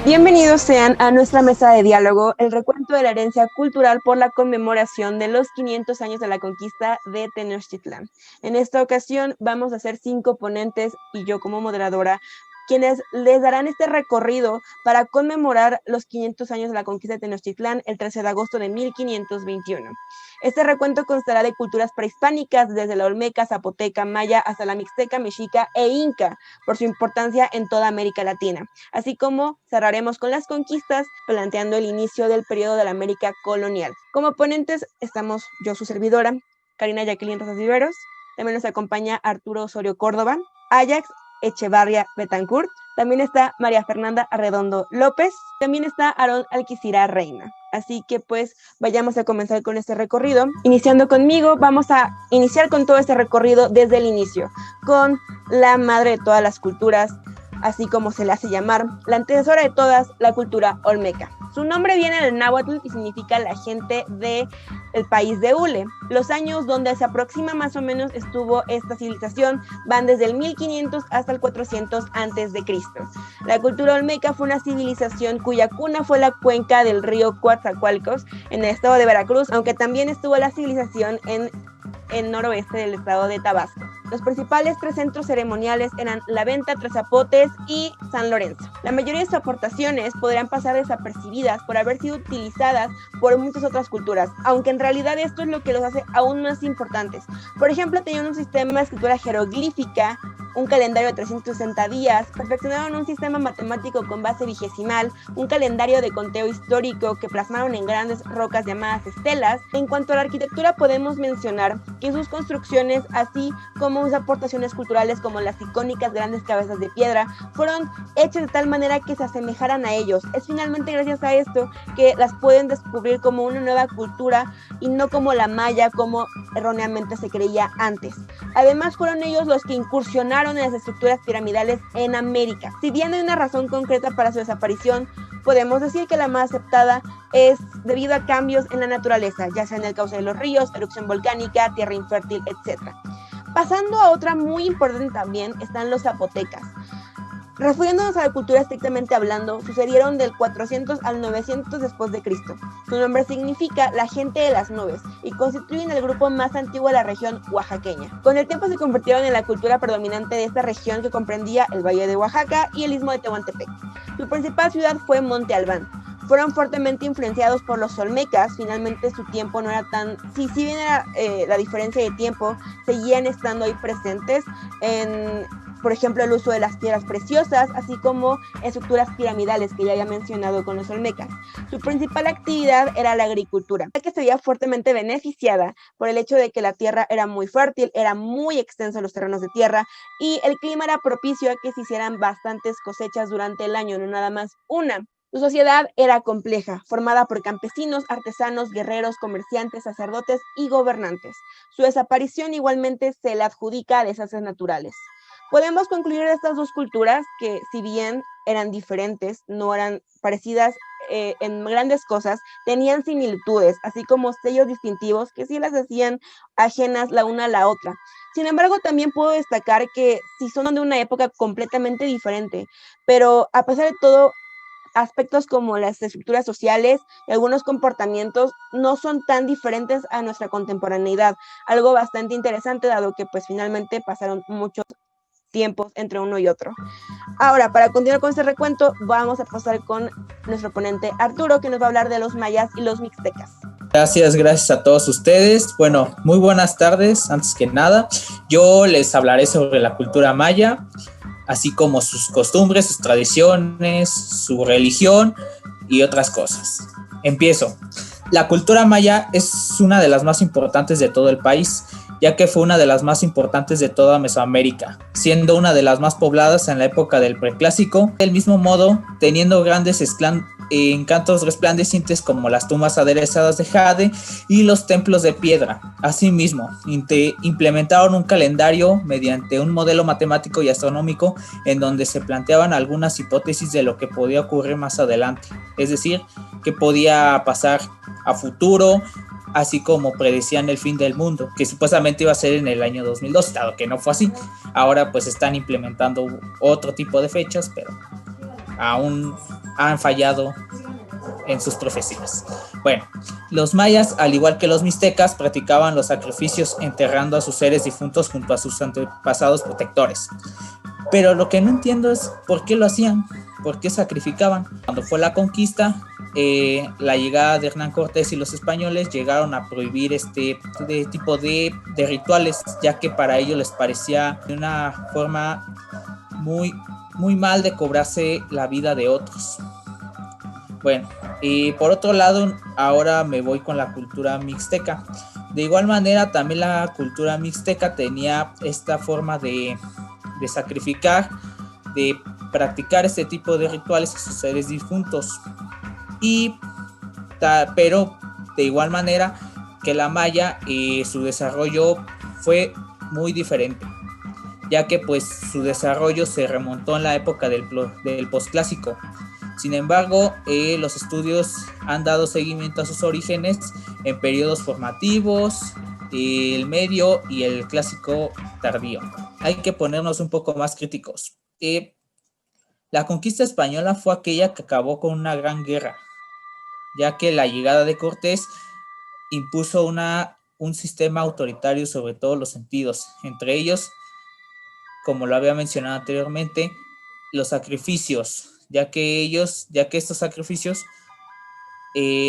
Bienvenidos sean a nuestra mesa de diálogo, el recuento de la herencia cultural por la conmemoración de los 500 años de la conquista de Tenochtitlán. En esta ocasión vamos a ser 5 ponentes y yo como moderadora, quienes les darán este recorrido para conmemorar los 500 años de la conquista de Tenochtitlán el 13 de agosto de 1521. Este recuento constará de culturas prehispánicas desde la olmeca, zapoteca, maya hasta la mixteca, mexica e inca, por su importancia en toda América Latina, así como cerraremos con las conquistas, planteando el inicio del periodo de la América colonial. Como ponentes estamos yo, su servidora, Karina Jacqueline Rosas Viveros, también nos acompaña Arturo Osorio Córdoba, Ajax Echevarria Betancourt, también está María Fernanda Arredondo López, también está Aarón Alquicira Reina. Así que pues vayamos a comenzar con este recorrido. Iniciando conmigo, vamos a iniciar con todo este recorrido desde el inicio, con la madre de todas las culturas, así como se le hace llamar, la antecesora de todas, la cultura olmeca. Su nombre viene del náhuatl y significa la gente del país de Hule. Los años donde se aproxima más o menos estuvo esta civilización van desde el 1500 hasta el 400 a.C. La cultura olmeca fue una civilización cuya cuna fue la cuenca del río Coatzacoalcos en el estado de Veracruz, aunque también estuvo la civilización en el noroeste del estado de Tabasco. Los principales 3 centros ceremoniales eran La Venta, Tres Zapotes y San Lorenzo. La mayoría de sus aportaciones podrían pasar desapercibidas por haber sido utilizadas por muchas otras culturas, aunque en realidad esto es lo que los hace aún más importantes. Por ejemplo, tenían un sistema de escritura jeroglífica, un calendario de 360 días, perfeccionaron un sistema matemático con base vigesimal, un calendario de conteo histórico que plasmaron en grandes rocas llamadas estelas. En cuanto a la arquitectura, podemos mencionar que sus construcciones, así como sus aportaciones culturales como las icónicas grandes cabezas de piedra, fueron hechas de tal manera que se asemejaran a ellos. Es finalmente gracias a esto que las pueden descubrir como una nueva cultura y no como la maya, como erróneamente se creía antes. Además, fueron ellos los que incursionaron en las estructuras piramidales en América. Si bien hay una razón concreta para su desaparición, podemos decir que la más aceptada es debido a cambios en la naturaleza, ya sea en el cauce de los ríos, erupción volcánica, tierra infértil, etc. Pasando a otra muy importante también, están los zapotecas. Refiriéndonos a la cultura estrictamente hablando, sucedieron del 400 al 900 después de Cristo. Su nombre significa la gente de las nubes y constituyen el grupo más antiguo de la región oaxaqueña. Con el tiempo se convirtieron en la cultura predominante de esta región que comprendía el Valle de Oaxaca y el Istmo de Tehuantepec. Su principal ciudad fue Monte Albán. Fueron fuertemente influenciados por los olmecas. Finalmente su tiempo no era tan... Si bien era la diferencia de tiempo, seguían estando ahí presentes en... Por ejemplo, el uso de las piedras preciosas, así como estructuras piramidales que ya había mencionado con los olmecas. Su principal actividad era la agricultura, ya que se veía fuertemente beneficiada por el hecho de que la tierra era muy fértil, era muy extenso los terrenos de tierra y el clima era propicio a que se hicieran bastantes cosechas durante el año, no nada más una. Su sociedad era compleja, formada por campesinos, artesanos, guerreros, comerciantes, sacerdotes y gobernantes. Su desaparición igualmente se le adjudica a desastres naturales. Podemos concluir de estas dos culturas que, si bien eran diferentes, no eran parecidas en grandes cosas, tenían similitudes, así como sellos distintivos que sí las hacían ajenas la una a la otra. Sin embargo, también puedo destacar que sí son de una época completamente diferente, pero a pesar de todo, aspectos como las estructuras sociales y algunos comportamientos no son tan diferentes a nuestra contemporaneidad, algo bastante interesante dado que pues finalmente pasaron muchos tiempos entre uno y otro. Ahora, para continuar con este recuento, vamos a pasar con nuestro ponente Arturo, que nos va a hablar de los mayas y los mixtecas. Gracias a todos ustedes. Bueno, muy buenas tardes. Antes que nada, yo les hablaré sobre la cultura maya, así como sus costumbres, sus tradiciones, su religión y otras cosas. Empiezo. La cultura maya es una de las más importantes de todo el país, ya que fue una de las más importantes de toda Mesoamérica, siendo una de las más pobladas en la época del Preclásico, del mismo modo teniendo grandes encantos resplandecientes como las tumbas aderezadas de jade y los templos de piedra. Asimismo, implementaron un calendario mediante un modelo matemático y astronómico en donde se planteaban algunas hipótesis de lo que podía ocurrir más adelante, es decir, que podía pasar a futuro, así como predecían el fin del mundo, que supuestamente iba a ser en el año 2002, dado que no fue así. Ahora pues están implementando otro tipo de fechas, pero aún han fallado en sus profecías. Bueno, los mayas, al igual que los mixtecas, practicaban los sacrificios enterrando a sus seres difuntos junto a sus antepasados protectores. Pero lo que no entiendo es por qué lo hacían, por qué sacrificaban. Cuando fue la conquista, la llegada de Hernán Cortés y los españoles llegaron a prohibir este tipo de rituales, ya que para ellos les parecía una forma muy, muy mal de cobrarse la vida de otros. Bueno, y por otro lado, ahora me voy con la cultura mixteca. De igual manera, también la cultura mixteca tenía esta forma de sacrificar, de practicar este tipo de rituales a sus seres difuntos. Pero de igual manera que la maya, su desarrollo fue muy diferente, ya que pues su desarrollo se remontó en la época del posclásico. Sin embargo, los estudios han dado seguimiento a sus orígenes en periodos formativos, el medio y el clásico tardío. Hay que ponernos un poco más críticos. La conquista española fue aquella que acabó con una gran guerra, ya que la llegada de Cortés impuso un sistema autoritario sobre todos los sentidos, entre ellos, como lo había mencionado anteriormente, los sacrificios, ya que estos sacrificios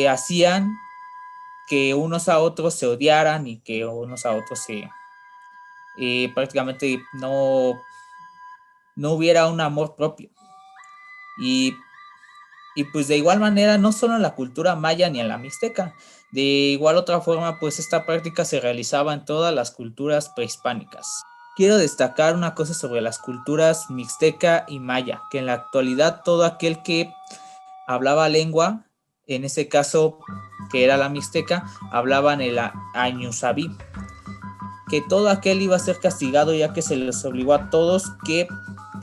hacían que unos a otros se odiaran y que unos a otros prácticamente no hubiera un amor propio. Y pues de igual manera, no solo en la cultura maya ni en la mixteca, de igual otra forma, pues esta práctica se realizaba en todas las culturas prehispánicas. Quiero destacar una cosa sobre las culturas mixteca y maya, que en la actualidad todo aquel que hablaba lengua, en ese caso que era la mixteca, hablaban el añuzabí, que todo aquel iba a ser castigado ya que se les obligó a todos que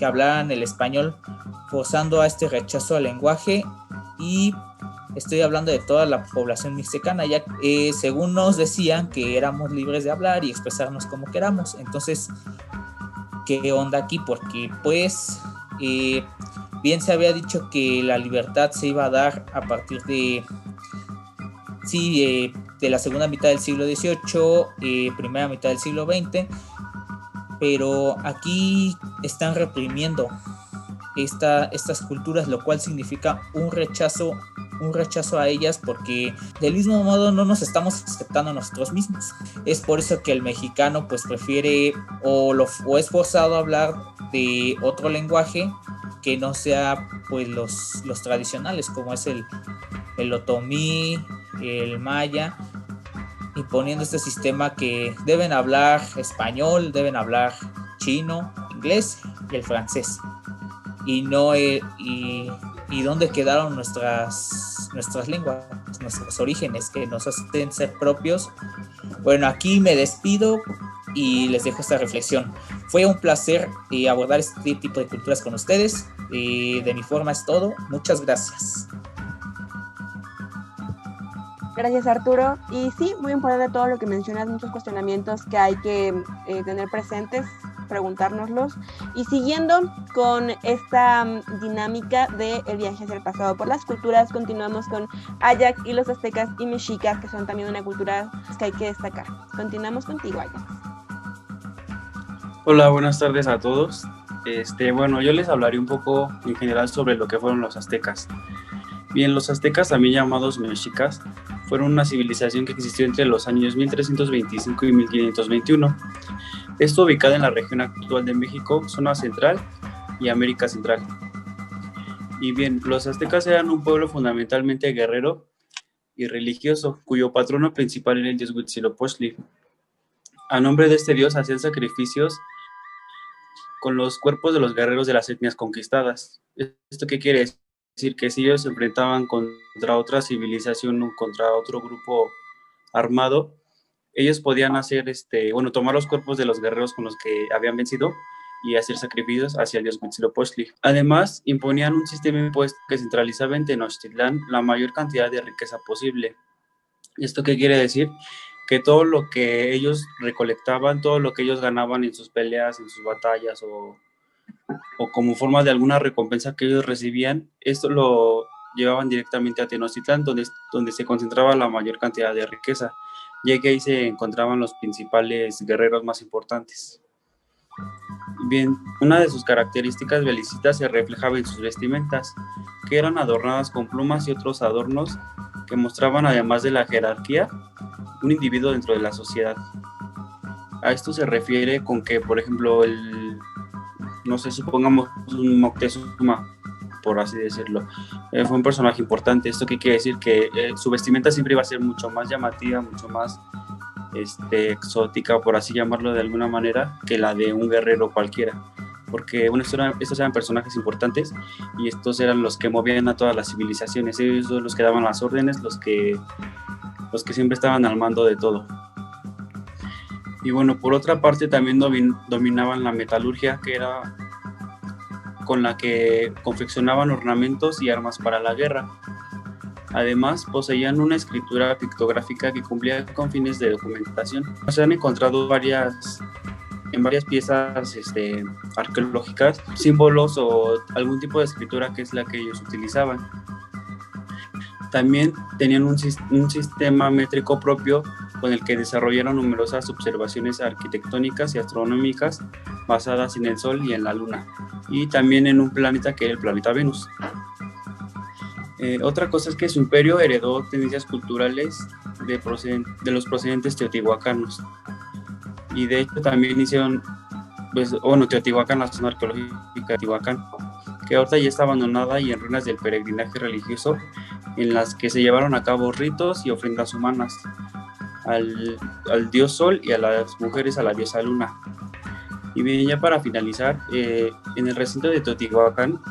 hablaran el español, forzando a este rechazo al lenguaje. Y estoy hablando de toda la población mixtecana, ya según nos decían que éramos libres de hablar y expresarnos como queramos. Entonces, ¿qué onda aquí? Porque pues bien se había dicho que la libertad se iba a dar a partir de la segunda mitad del siglo XVIII, primera mitad del siglo XX, pero aquí están reprimiendo estas culturas, lo cual significa un rechazo a ellas, porque del mismo modo no nos estamos aceptando a nosotros mismos. Es por eso que el mexicano pues prefiere o es forzado a hablar de otro lenguaje que no sea pues los tradicionales, como es el otomí, el maya, imponiendo este sistema que deben hablar español, deben hablar chino, inglés y el francés. Y no y dónde quedaron nuestras lenguas, nuestros orígenes que nos hacen ser propios. Bueno, aquí me despido y les dejo esta reflexión. Fue un placer abordar este tipo de culturas con ustedes. De mi forma es todo. Muchas gracias. Gracias, Arturo. Y sí, muy importante todo lo que mencionas, muchos cuestionamientos que hay que tener presentes, preguntárnoslos. Y siguiendo con esta dinámica de el viaje hacia el pasado por las culturas, continuamos con Ajax y los aztecas y mexicas, que son también una cultura que hay que destacar. Continuamos contigo, Ajax. Hola, buenas tardes a todos. Bueno, yo les hablaré un poco en general sobre lo que fueron los aztecas. Bien, los aztecas, también llamados mexicas, fueron una civilización que existió entre los años 1325 y 1521. Esto ubicada en la región actual de México, zona central y América Central. Y bien, los aztecas eran un pueblo fundamentalmente guerrero y religioso, cuyo patrono principal era el dios Huitzilopochtli. A nombre de este dios hacían sacrificios con los cuerpos de los guerreros de las etnias conquistadas. ¿Esto qué quiere decir? Que si ellos se enfrentaban contra otra civilización o contra otro grupo armado, ellos podían tomar los cuerpos de los guerreros con los que habían vencido y hacer sacrificios hacia el dios Huitzilopochtli. Además, imponían un sistema impuesto que centralizaba en Tenochtitlán la mayor cantidad de riqueza posible. ¿Esto qué quiere decir? Que todo lo que ellos recolectaban, todo lo que ellos ganaban en sus peleas, en sus batallas o o como forma de alguna recompensa que ellos recibían, esto lo llevaban directamente a Tenochtitlán, donde se concentraba la mayor cantidad de riqueza, ya que ahí se encontraban los principales guerreros más importantes. Bien, una de sus características belicistas se reflejaba en sus vestimentas, que eran adornadas con plumas y otros adornos que mostraban, además de la jerarquía, un individuo dentro de la sociedad. A esto se refiere con que, por ejemplo, no sé, supongamos un Moctezuma, por así decirlo, fue un personaje importante. ¿Esto qué quiere decir? Que su vestimenta siempre iba a ser mucho más llamativa, mucho más exótica, por así llamarlo de alguna manera, que la de un guerrero cualquiera. Porque bueno, estos eran personajes importantes y estos eran los que movían a todas las civilizaciones. Ellos son los que daban las órdenes, los que siempre estaban al mando de todo. Y bueno, por otra parte también dominaban la metalurgia, que era con la que confeccionaban ornamentos y armas para la guerra. Además, poseían una escritura pictográfica que cumplía con fines de documentación. Se han encontrado en varias piezas arqueológicas símbolos o algún tipo de escritura que es la que ellos utilizaban. También tenían un sistema métrico propio con el que desarrollaron numerosas observaciones arquitectónicas y astronómicas basadas en el Sol y en la Luna, y también en un planeta que era el planeta Venus. Otra cosa es que su imperio heredó tendencias culturales de los procedentes teotihuacanos, y de hecho también hicieron, Teotihuacán, la zona arqueológica de Teotihuacán, que ahorita ya está abandonada y en ruinas del peregrinaje religioso, en las que se llevaron a cabo ritos y ofrendas humanas al dios Sol y a las mujeres a la diosa Luna. Y bien, ya para finalizar, en el recinto de Teotihuacán,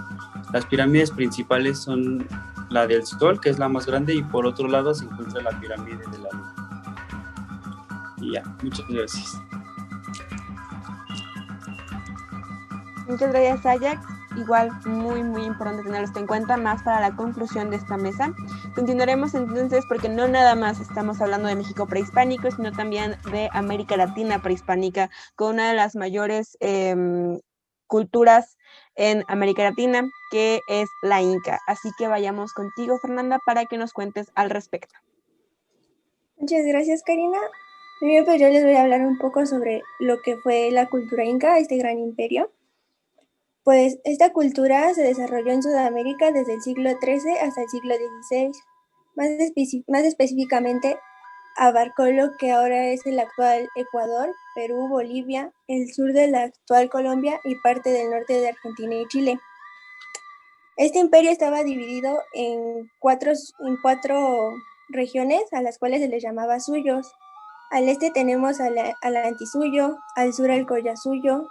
las pirámides principales son la del Sol, que es la más grande, y por otro lado se encuentra la pirámide de la Luna. Y ya, muchas gracias. Muchas gracias, Ajax. Igual muy importante tener esto en cuenta, más para la conclusión de esta mesa. Continuaremos entonces, porque no nada más estamos hablando de México prehispánico, sino también de América Latina prehispánica, con una de las mayores culturas en América Latina, que es la Inca. Así que vayamos contigo, Fernanda, para que nos cuentes al respecto. Muchas gracias, Karina. Primero, pues yo les voy a hablar un poco sobre lo que fue la cultura inca, este gran imperio. Pues esta cultura se desarrolló en Sudamérica desde el siglo XIII hasta el siglo XVI. Más específicamente, abarcó lo que ahora es el actual Ecuador, Perú, Bolivia, el sur de la actual Colombia y parte del norte de Argentina y Chile. Este imperio estaba dividido en cuatro regiones, a las cuales se les llamaba suyos. Al este tenemos al Antisuyo, al sur el Collasuyo,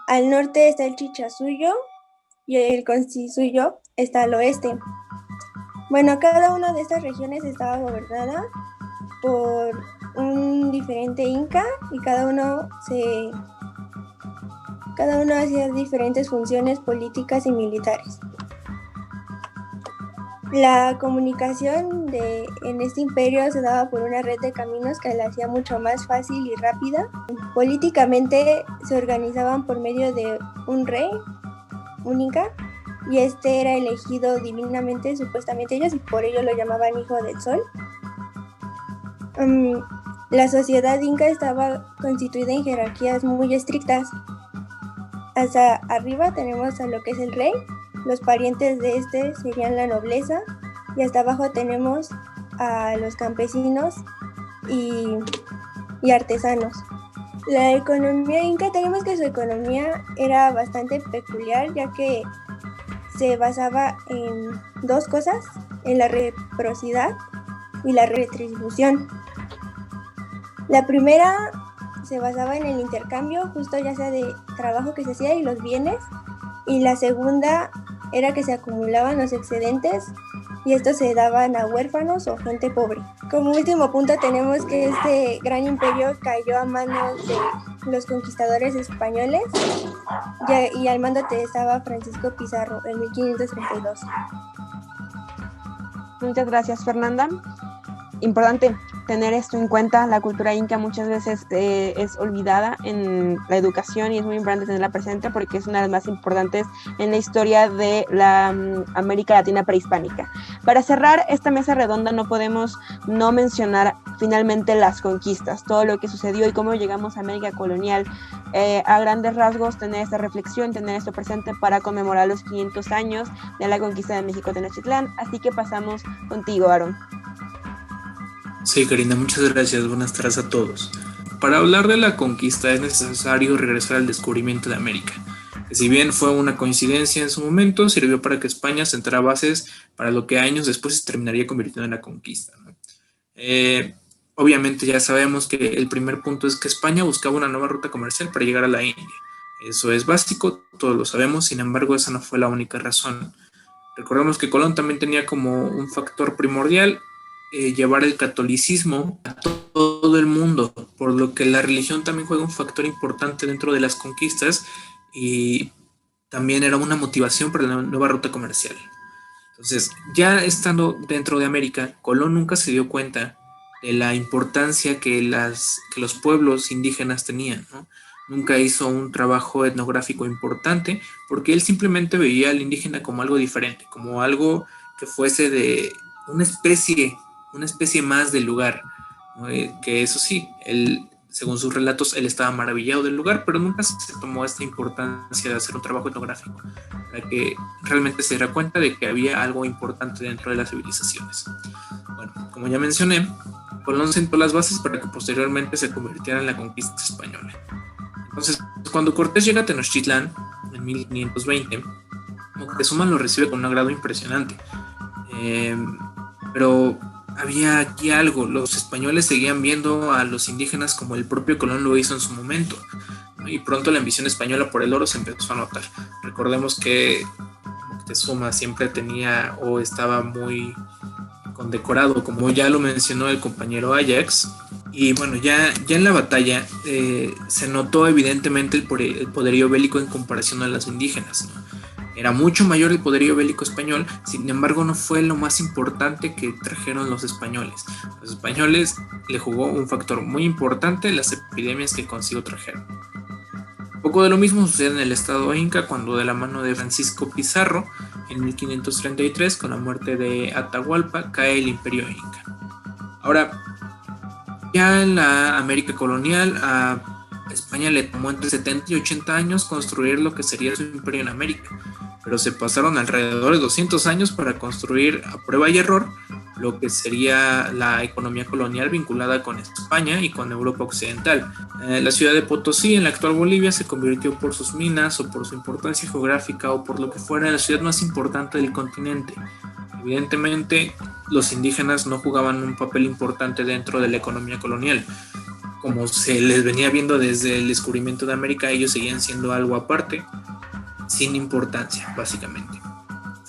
al norte está el Chichasuyo y el Concisuyo está al oeste. Bueno, cada una de estas regiones estaba gobernada por un diferente inca y cada uno hacía diferentes funciones políticas y militares. La comunicación en este imperio se daba por una red de caminos que la hacía mucho más fácil y rápida. Políticamente se organizaban por medio de un rey, un inca, y este era elegido divinamente, supuestamente ellos, y por ello lo llamaban Hijo del Sol. La sociedad inca estaba constituida en jerarquías muy estrictas. Hasta arriba tenemos a lo que es el rey, los parientes de este serían la nobleza, y hasta abajo tenemos a los campesinos y artesanos. La economía inca, tenemos que su economía era bastante peculiar, ya que se basaba en dos cosas, en la reciprocidad y la retribución. La primera se basaba en el intercambio, justo ya sea de trabajo que se hacía y los bienes, y la segunda era que se acumulaban los excedentes y estos se daban a huérfanos o gente pobre. Como último punto tenemos que este gran imperio cayó a manos de los conquistadores españoles y al mando estaba Francisco Pizarro en 1532. Muchas gracias, Fernanda. Importante, tener esto en cuenta. La cultura inca muchas veces es olvidada en la educación y es muy importante tenerla presente porque es una de las más importantes en la historia de la América Latina prehispánica. Para cerrar esta mesa redonda no podemos no mencionar finalmente las conquistas, todo lo que sucedió y cómo llegamos a América colonial. A grandes rasgos, tener esta reflexión, tener esto presente para conmemorar los 500 años de la conquista de México Tenochtitlán. Así que pasamos contigo, Aaron. Sí, Karina, muchas gracias. Buenas tardes a todos. Para hablar de la conquista es necesario regresar al descubrimiento de América, que si bien fue una coincidencia en su momento, sirvió para que España sentara bases para lo que años después se terminaría convirtiendo en la conquista, ¿no? Obviamente ya sabemos que el primer punto es que España buscaba una nueva ruta comercial para llegar a la India. Eso es básico, todos lo sabemos, sin embargo esa no fue la única razón. Recordemos que Colón también tenía como un factor primordial llevar el catolicismo a todo el mundo, por lo que la religión también juega un factor importante dentro de las conquistas y también era una motivación para la nueva ruta comercial. Entonces, ya estando dentro de América, Colón nunca se dio cuenta de la importancia que los pueblos indígenas tenían, ¿no? Nunca hizo un trabajo etnográfico importante porque él simplemente veía al indígena como algo diferente, como algo que fuese de una especie más del lugar, ¿no? Que eso sí, él, según sus relatos, él estaba maravillado del lugar, pero nunca se tomó esta importancia de hacer un trabajo etnográfico para que realmente se diera cuenta de que había algo importante dentro de las civilizaciones. Bueno, como ya mencioné, Colón sentó las bases para que posteriormente se convirtiera en la conquista española. Entonces, cuando Cortés llega a Tenochtitlán en 1520, Moctezuma lo recibe con un agrado impresionante. Pero había aquí algo, los españoles seguían viendo a los indígenas como el propio Colón lo hizo en su momento, ¿no? Y pronto la ambición española por el oro se empezó a notar. Recordemos que Moctezuma siempre tenía o estaba muy condecorado, como ya lo mencionó el compañero Ajax. Y bueno, ya en la batalla se notó evidentemente el poderío bélico en comparación a los indígenas, ¿no? Era mucho mayor el poderío bélico español, sin embargo no fue lo más importante que trajeron los españoles. Los españoles le jugó un factor muy importante las epidemias que consigo trajeron. Un poco de lo mismo sucede en el estado inca cuando de la mano de Francisco Pizarro en 1533 con la muerte de Atahualpa cae el imperio inca. Ahora, ya en la América colonial a España le tomó entre 70 y 80 años construir lo que sería su imperio en América, pero se pasaron alrededor de 200 años para construir a prueba y error lo que sería la economía colonial vinculada con España y con Europa occidental. La ciudad de Potosí en la actual Bolivia se convirtió por sus minas o por su importancia geográfica o por lo que fuera la ciudad más importante del continente. Evidentemente, los indígenas no jugaban un papel importante dentro de la economía colonial. Como se les venía viendo desde el descubrimiento de América, ellos seguían siendo algo aparte, sin importancia, básicamente.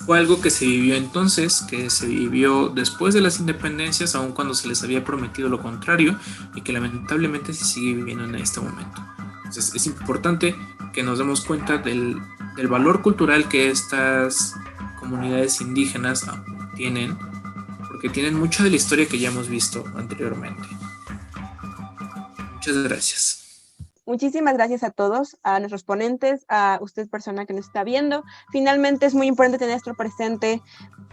Fue algo que se vivió entonces, que se vivió después de las independencias, aun cuando se les había prometido lo contrario, y que lamentablemente se sigue viviendo en este momento. Entonces es importante que nos demos cuenta del valor cultural que estas comunidades indígenas tienen, porque tienen mucha de la historia que ya hemos visto anteriormente. Muchas gracias. Muchísimas gracias a todos, a nuestros ponentes, a usted persona que nos está viendo. Finalmente es muy importante tener esto presente.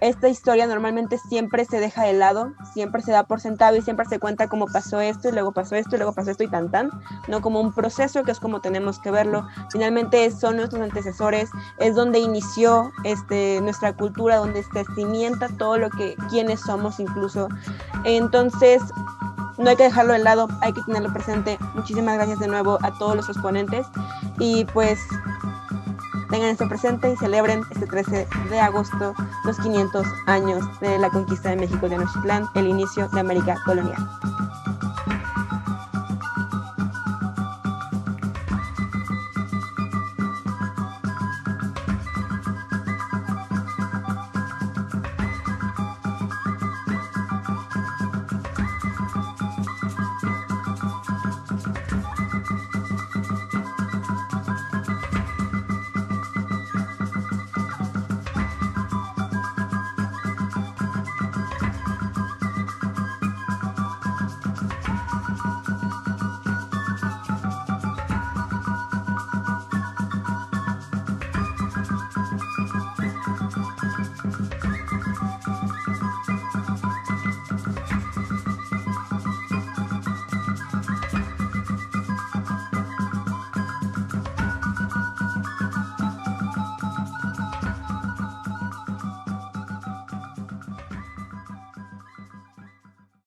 Esta historia normalmente siempre se deja de lado, siempre se da por sentado y siempre se cuenta cómo pasó esto y luego pasó esto y luego pasó esto y tan, no como un proceso que es como tenemos que verlo. Finalmente son nuestros antecesores, es donde inició nuestra cultura, donde se cimienta todo lo que quienes somos incluso. Entonces, no hay que dejarlo de lado, hay que tenerlo presente. Muchísimas gracias de nuevo a todos los ponentes y pues tengan esto presente y celebren este 13 de agosto los 500 años de la conquista de México Tenochtitlán, el inicio de América colonial.